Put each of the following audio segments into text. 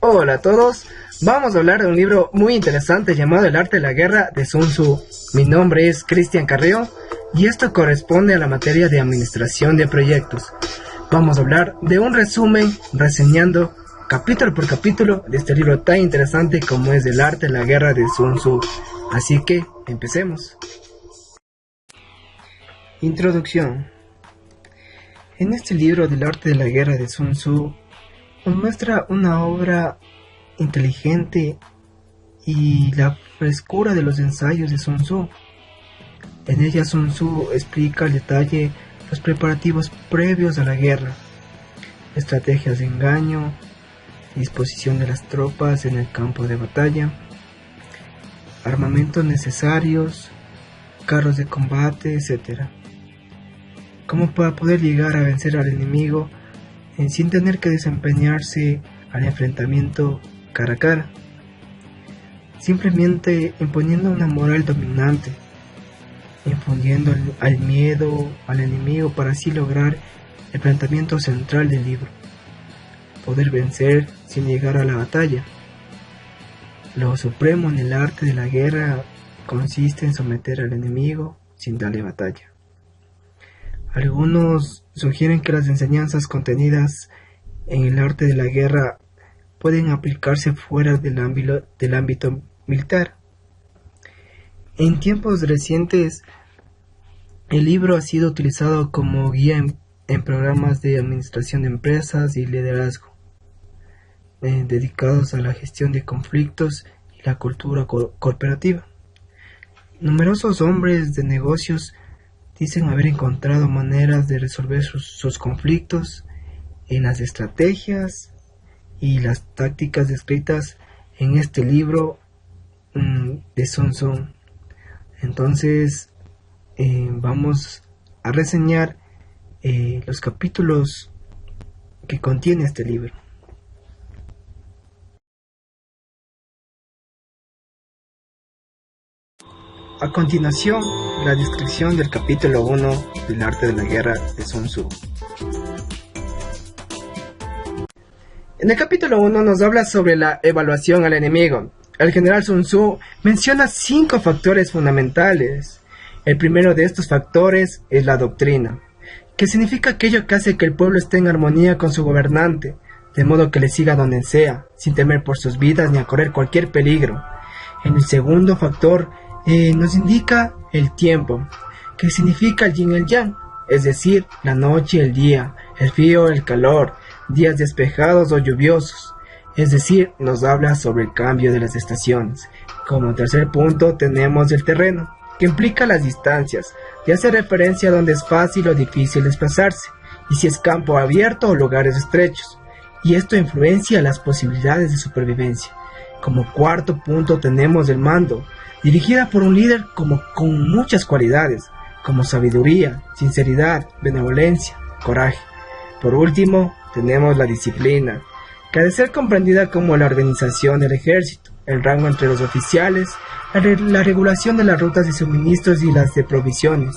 Hola a todos, vamos a hablar de un libro muy interesante llamado El arte de la guerra de Sun Tzu. Mi nombre es Cristian Carrió y esto corresponde a la materia de administración de proyectos. Vamos a hablar de un resumen reseñando capítulo por capítulo de este libro tan interesante como es El arte de la guerra de Sun Tzu. Así que empecemos. Introducción. En este libro del arte de la guerra de Sun Tzu nos muestra una obra inteligente y la frescura de los ensayos de Sun Tzu. En ella Sun Tzu explica al detalle los preparativos previos a la guerra, estrategias de engaño, disposición de las tropas en el campo de batalla, armamentos necesarios, carros de combate, etc. Como para poder llegar a vencer al enemigo sin tener que desempeñarse al enfrentamiento cara a cara, simplemente imponiendo una moral dominante, infundiendo al miedo al enemigo para así lograr el planteamiento central del libro: poder vencer sin llegar a la batalla. Lo supremo en el arte de la guerra consiste en someter al enemigo sin darle batalla. Algunos sugieren que las enseñanzas contenidas en el arte de la guerra pueden aplicarse fuera del ámbito militar. En tiempos recientes, el libro ha sido utilizado como guía en programas de administración de empresas y liderazgo, dedicados a la gestión de conflictos y la cultura corporativa. Numerosos hombres de negocios dicen haber encontrado maneras de resolver sus conflictos en las estrategias y las tácticas descritas en este libro de Sun Tzu. Entonces vamos a reseñar los capítulos que contiene este libro. A continuación, la descripción del capítulo 1 del arte de la guerra de Sun Tzu. En el capítulo 1 nos habla sobre la evaluación al enemigo. El general Sun Tzu menciona 5 factores fundamentales. El primero de estos factores es la doctrina, que significa aquello que hace que el pueblo esté en armonía con su gobernante, de modo que le siga donde sea, sin temer por sus vidas ni a correr cualquier peligro. En el segundo factor nos indica el tiempo, que significa el yin y el yang, es decir, la noche y el día, el frío y el calor, días despejados o lluviosos, es decir, nos habla sobre el cambio de las estaciones. Como tercer punto tenemos el terreno, que implica las distancias, y hace referencia a donde es fácil o difícil desplazarse, y si es campo abierto o lugares estrechos, y esto influencia las posibilidades de supervivencia. Como cuarto punto tenemos el mando, dirigida por un líder con muchas cualidades, como sabiduría, sinceridad, benevolencia, coraje. Por último, tenemos la disciplina, que ha de ser comprendida como la organización del ejército, el rango entre los oficiales, la regulación de las rutas de suministros y las de provisiones.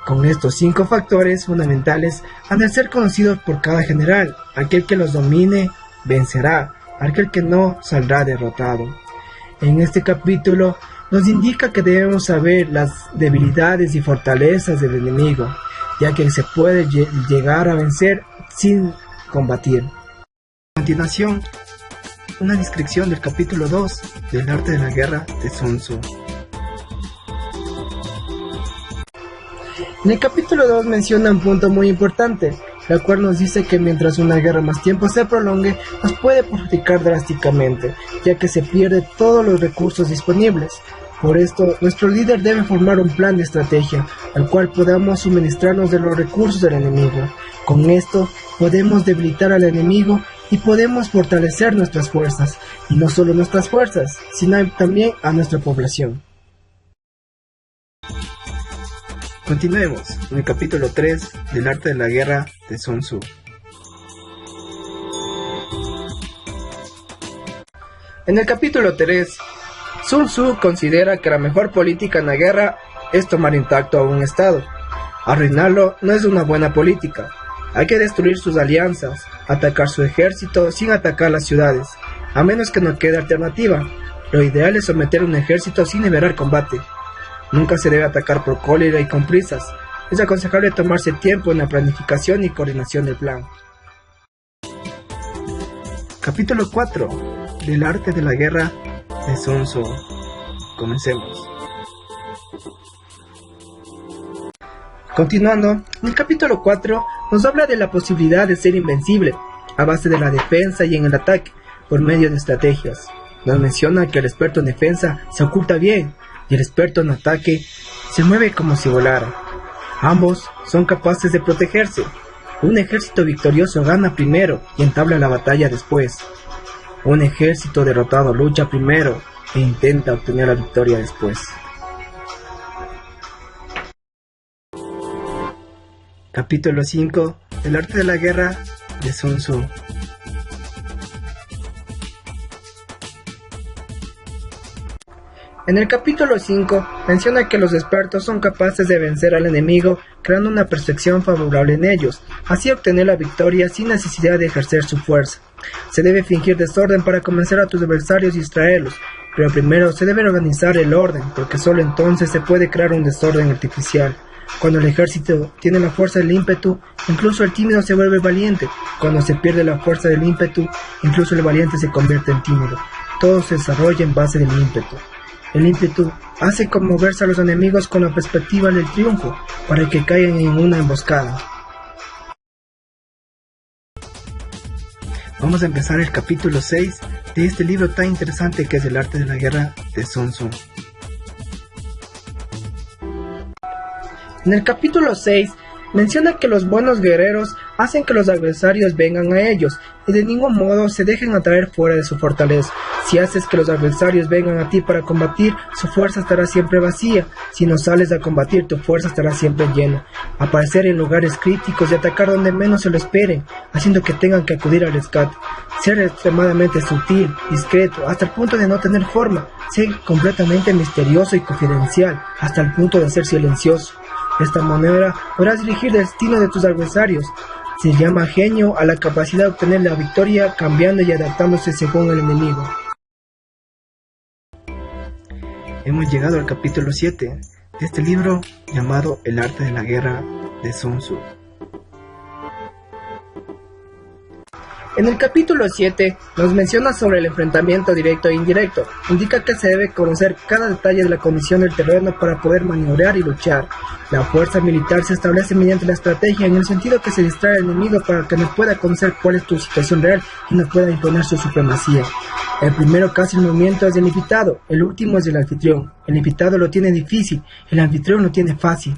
Con estos 5 factores fundamentales han de ser conocidos por cada general. Aquel que los domine vencerá, aquel que no saldrá derrotado. En este capítulo nos indica que debemos saber las debilidades y fortalezas del enemigo, ya que se puede llegar a vencer sin combatir. A continuación, una descripción del capítulo 2 del arte de la guerra de Sun Tzu. En el capítulo 2 menciona un punto muy importante, la cual nos dice que mientras una guerra más tiempo se prolongue, nos puede perjudicar drásticamente, ya que se pierde todos los recursos disponibles. Por esto, nuestro líder debe formar un plan de estrategia, al cual podamos suministrarnos de los recursos del enemigo. Con esto, podemos debilitar al enemigo y podemos fortalecer nuestras fuerzas, y no solo nuestras fuerzas, sino también a nuestra población. Continuemos en el capítulo 3 del arte de la guerra de Sun Tzu. En el capítulo 3, Sun Tzu considera que la mejor política en la guerra es tomar intacto a un estado. Arruinarlo no es una buena política. Hay que destruir sus alianzas, atacar su ejército sin atacar las ciudades, a menos que no quede alternativa. Lo ideal es someter un ejército sin liberar combate. Nunca se debe atacar por cólera y con prisas. Es aconsejable tomarse tiempo en la planificación y coordinación del plan. Capítulo 4 del arte de la guerra de Sun Tzu. Comencemos. Continuando, en el capítulo 4 nos habla de la posibilidad de ser invencible a base de la defensa y en el ataque por medio de estrategias. Nos menciona que el experto en defensa se oculta bien y el experto en ataque se mueve como si volara. Ambos son capaces de protegerse. Un ejército victorioso gana primero y entabla la batalla después. Un ejército derrotado lucha primero e intenta obtener la victoria después. Capítulo 5 del arte de la guerra de Sun Tzu. En el capítulo 5 menciona que los expertos son capaces de vencer al enemigo creando una percepción favorable en ellos, así obtener la victoria sin necesidad de ejercer su fuerza. Se debe fingir desorden para convencer a tus adversarios y distraerlos, pero primero se debe organizar el orden, porque solo entonces se puede crear un desorden artificial. Cuando el ejército tiene la fuerza del ímpetu, incluso el tímido se vuelve valiente. Cuando se pierde la fuerza del ímpetu, incluso el valiente se convierte en tímido. Todo se desarrolla en base del ímpetu. El ímpetu hace conmoverse a los enemigos con la perspectiva del triunfo, para que caigan en una emboscada. Vamos a empezar el capítulo 6 de este libro tan interesante que es el arte de la guerra de Sun Tzu. En el capítulo 6 menciona que los buenos guerreros hacen que los adversarios vengan a ellos y de ningún modo se dejen atraer fuera de su fortaleza. Si haces que los adversarios vengan a ti para combatir, su fuerza estará siempre vacía. Si no sales a combatir, tu fuerza estará siempre llena. Aparecer en lugares críticos y atacar donde menos se lo esperen, haciendo que tengan que acudir al rescate. Ser extremadamente sutil, discreto, hasta el punto de no tener forma. Ser completamente misterioso y confidencial, hasta el punto de ser silencioso. De esta manera podrás dirigir el destino de tus adversarios. Se llama genio a la capacidad de obtener la victoria cambiando y adaptándose según el enemigo. Hemos llegado al capítulo 7 de este libro llamado El arte de la guerra de Sun Tzu. En el capítulo 7 nos menciona sobre el enfrentamiento directo e indirecto. Indica que se debe conocer cada detalle de la condición del terreno para poder maniobrar y luchar. La fuerza militar se establece mediante la estrategia en el sentido que se distrae al enemigo para que no pueda conocer cuál es tu situación real y no pueda imponer su supremacía. El primero que hace el movimiento es el invitado, el último es el anfitrión. El invitado lo tiene difícil, el anfitrión lo tiene fácil.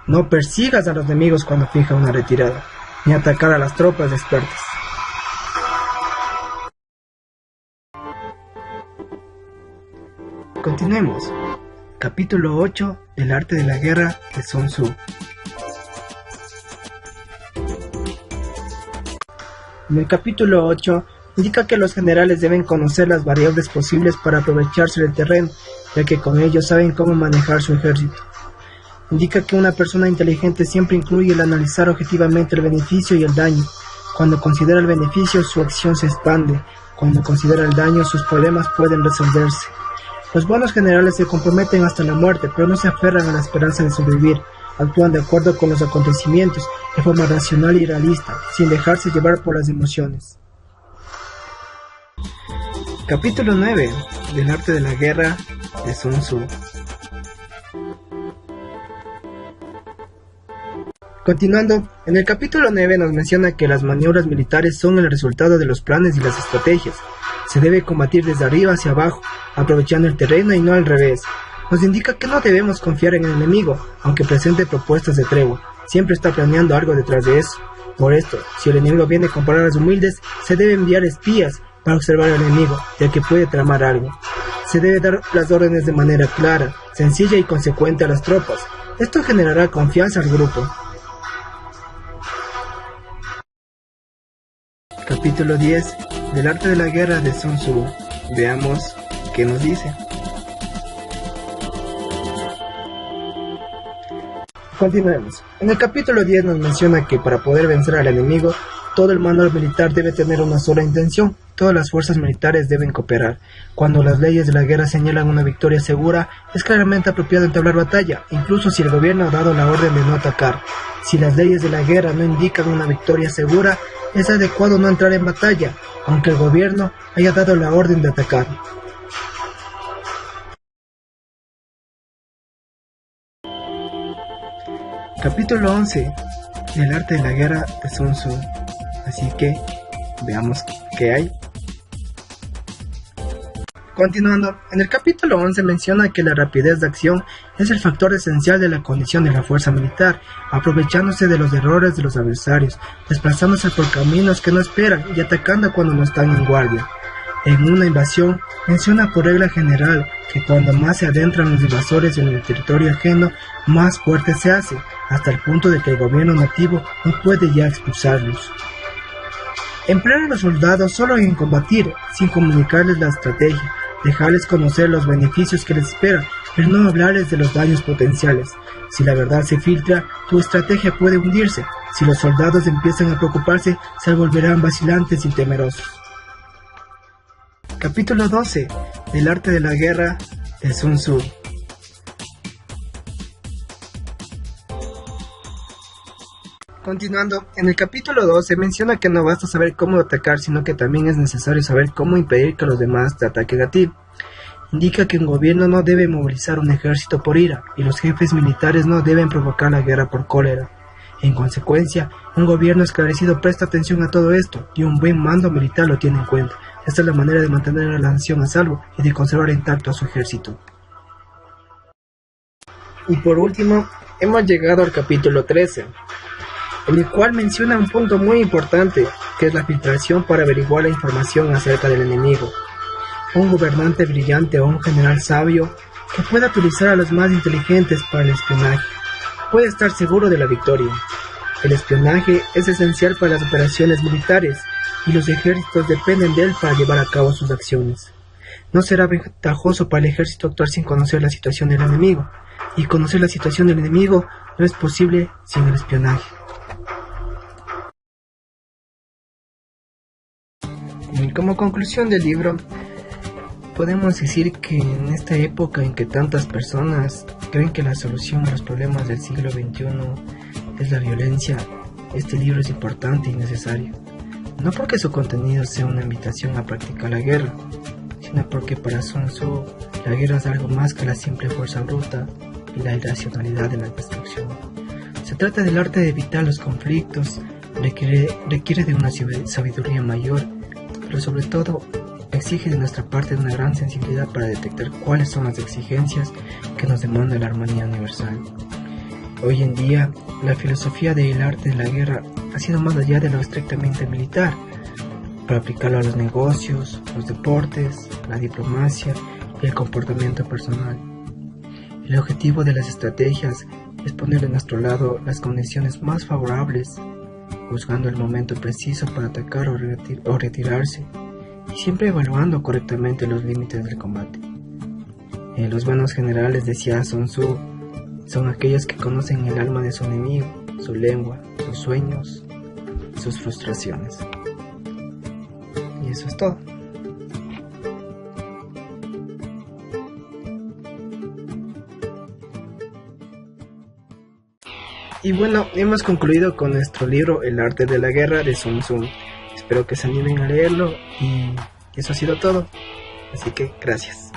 No persigas a los enemigos cuando fija una retirada, ni atacar a las tropas expertas. Continuemos. Capítulo 8 del arte de la guerra de Sun Tzu. En el capítulo 8 indica que los generales deben conocer las variables posibles para aprovecharse del terreno, ya que con ello saben cómo manejar su ejército. Indica que una persona inteligente siempre incluye el analizar objetivamente el beneficio y el daño. Cuando considera el beneficio, su acción se expande. Cuando considera el daño, sus problemas pueden resolverse. Los buenos generales se comprometen hasta la muerte, pero no se aferran a la esperanza de sobrevivir. Actúan de acuerdo con los acontecimientos, de forma racional y realista, sin dejarse llevar por las emociones. Capítulo 9 del arte de la guerra de Sun Tzu. Continuando, en el capítulo 9 nos menciona que las maniobras militares son el resultado de los planes y las estrategias. Se debe combatir desde arriba hacia abajo, aprovechando el terreno y no al revés. Nos indica que no debemos confiar en el enemigo, aunque presente propuestas de tregua. Siempre está planeando algo detrás de eso. Por esto, si el enemigo viene con palabras humildes, se debe enviar espías para observar al enemigo, ya que puede tramar algo. Se debe dar las órdenes de manera clara, sencilla y consecuente a las tropas. Esto generará confianza al grupo. Capítulo 10 del arte de la guerra de Sun Tzu. Veamos qué nos dice. Continuemos. En el capítulo 10 nos menciona que para poder vencer al enemigo Todo el manual militar debe tener una sola intención. Todas las fuerzas militares deben cooperar. Cuando las leyes de la guerra señalan una victoria segura, es claramente apropiado entablar batalla, incluso si el gobierno ha dado la orden de no atacar. Si las leyes de la guerra no indican una victoria segura, es adecuado no entrar en batalla, aunque el gobierno haya dado la orden de atacar. Capítulo 11 del arte de la guerra de Sun Tzu. Así que veamos qué hay. Continuando, en el capítulo 11 menciona que la rapidez de acción es el factor esencial de la condición de la fuerza militar, aprovechándose de los errores de los adversarios, desplazándose por caminos que no esperan y atacando cuando no están en guardia. En una invasión, menciona por regla general que cuando más se adentran los invasores en el territorio ajeno, más fuerte se hace, hasta el punto de que el gobierno nativo no puede ya expulsarlos. Emplear a los soldados solo en combatir, sin comunicarles la estrategia, dejarles conocer los beneficios que les esperan, pero no hablarles de los daños potenciales. Si la verdad se filtra, tu estrategia puede hundirse. Si los soldados empiezan a preocuparse, se volverán vacilantes y temerosos. Capítulo 12 del arte de la guerra de Sun Tzu. Continuando, en el capítulo 12 menciona que no basta saber cómo atacar, sino que también es necesario saber cómo impedir que los demás te ataquen a ti. Indica que un gobierno no debe movilizar un ejército por ira, y los jefes militares no deben provocar la guerra por cólera. En consecuencia, un gobierno esclarecido presta atención a todo esto, y un buen mando militar lo tiene en cuenta. Esta es la manera de mantener a la nación a salvo y de conservar intacto a su ejército. Y por último, hemos llegado al capítulo 13, en el cual menciona un punto muy importante, que es la filtración para averiguar la información acerca del enemigo. Un gobernante brillante o un general sabio que pueda utilizar a los más inteligentes para el espionaje puede estar seguro de la victoria. El espionaje es esencial para las operaciones militares y los ejércitos dependen de él para llevar a cabo sus acciones. No será ventajoso para el ejército actuar sin conocer la situación del enemigo, y conocer la situación del enemigo no es posible sin el espionaje. Y como conclusión del libro, podemos decir que en esta época en que tantas personas creen que la solución a los problemas del siglo XXI es la violencia, este libro es importante y necesario. No porque su contenido sea una invitación a practicar la guerra, sino porque para Sun Tzu la guerra es algo más que la simple fuerza bruta y la irracionalidad de la destrucción. Se trata del arte de evitar los conflictos, requiere de una sabiduría mayor, pero sobre todo exige de nuestra parte una gran sensibilidad para detectar cuáles son las exigencias que nos demanda la armonía universal. Hoy en día, la filosofía del arte de la guerra ha sido más allá de lo estrictamente militar, para aplicarlo a los negocios, los deportes, la diplomacia y el comportamiento personal. El objetivo de las estrategias es poner de nuestro lado las condiciones más favorables, buscando el momento preciso para atacar o retirarse, y siempre evaluando correctamente los límites del combate. Los buenos generales, decía Sun Tzu, son aquellos que conocen el alma de su enemigo, su lengua, sus sueños, sus frustraciones. Y eso es todo. Y bueno, hemos concluido con nuestro libro El arte de la guerra de Sun Tzu. Espero que se animen a leerlo y eso ha sido todo. Así que gracias.